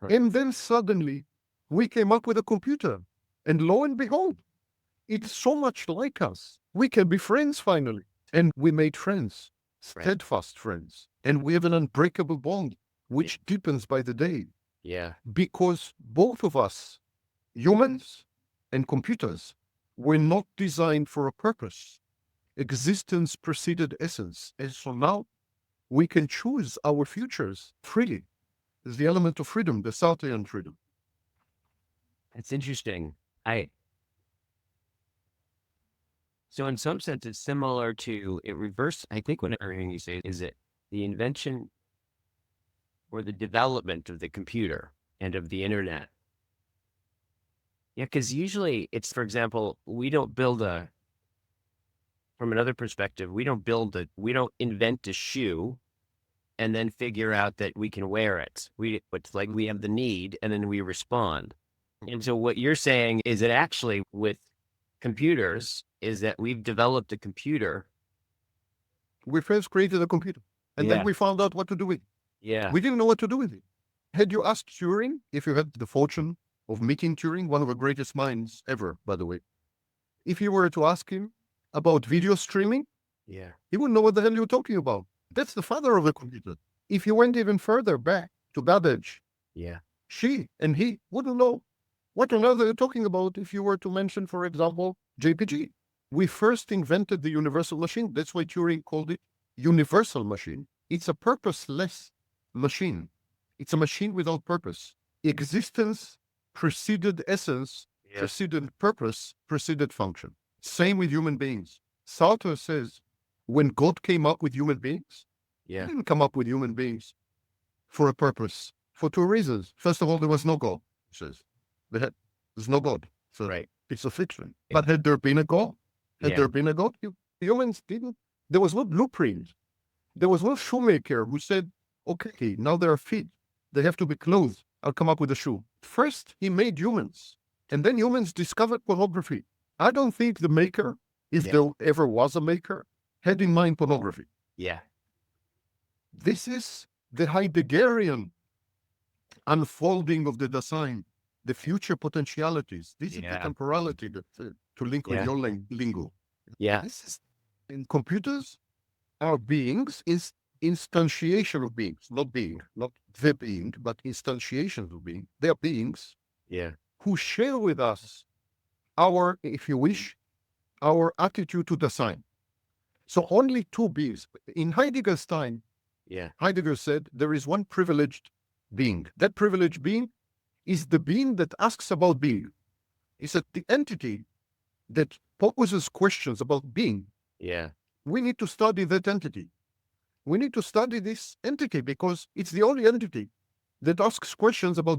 Right. And then suddenly we came up with a computer. And lo and behold, it's so much like us. We can be friends finally. And we made friends, Right. steadfast friends. And we have an unbreakable bond, Yeah. which deepens by the day. Yeah. Because both of us, humans and computers, were not designed for a purpose. Existence preceded essence. And so now we can choose our futures freely. There's the element of freedom, the Sartrean freedom. That's interesting. So in some sense, it's similar to it reverse. I think what I'm hearing you say is that the invention or the development of the computer and of the internet. Yeah, because usually it's, for example, from another perspective, we don't invent a shoe and then figure out that we can wear it. It's like we have the need and then we respond. And so what you're saying is that actually with computers is that we've developed a computer. We first created a computer, and then Yeah. we found out what to do with it. Yeah. We didn't know what to do with it. Had you asked Turing, if you had the fortune of meeting Turing, one of the greatest minds ever, by the way, if you were to ask him about video streaming, Yeah. he wouldn't know what the hell you're talking about. That's the father of the computer. If you went even further back to Babbage, Yeah. she and he wouldn't know what on earth you're talking about if you were to mention, for example, JPG. We first invented the universal machine. That's why Turing called it universal machine. It's a purposeless machine. It's a machine without purpose. Existence preceded essence, Yeah. preceded purpose, preceded function. Same with human beings. Sartre says, when God came up with human beings, he Yeah. didn't come up with human beings for a purpose, for two reasons. First of all, there was no God, he says. There's no God. So Right. it's a fiction. Yeah. But had there been a God, Yeah. humans didn't. There was no blueprint. There was no shoemaker who said, okay, now there are feet. They have to be clothed. I'll come up with a shoe. First, he made humans. And then humans discovered pornography. I don't think the maker, if Yeah. there ever was a maker, had in mind pornography. Yeah. This is the Heideggerian unfolding of the Dasein, the future potentialities. This is the Yeah. temporality that, to link with Yeah. your lingo. Yeah. This is, in computers, are beings, is instantiation of beings, not being, not the being, but instantiations of being. They are beings Yeah. who share with us our, if you wish, our attitude to Dasein. So only two beings. In Heidegger's time, Yeah. Heidegger said there is one privileged being. That privileged being is the being that asks about being. He said the entity that poses questions about being. Yeah. We need to study that entity. We need to study this entity because it's the only entity that asks questions about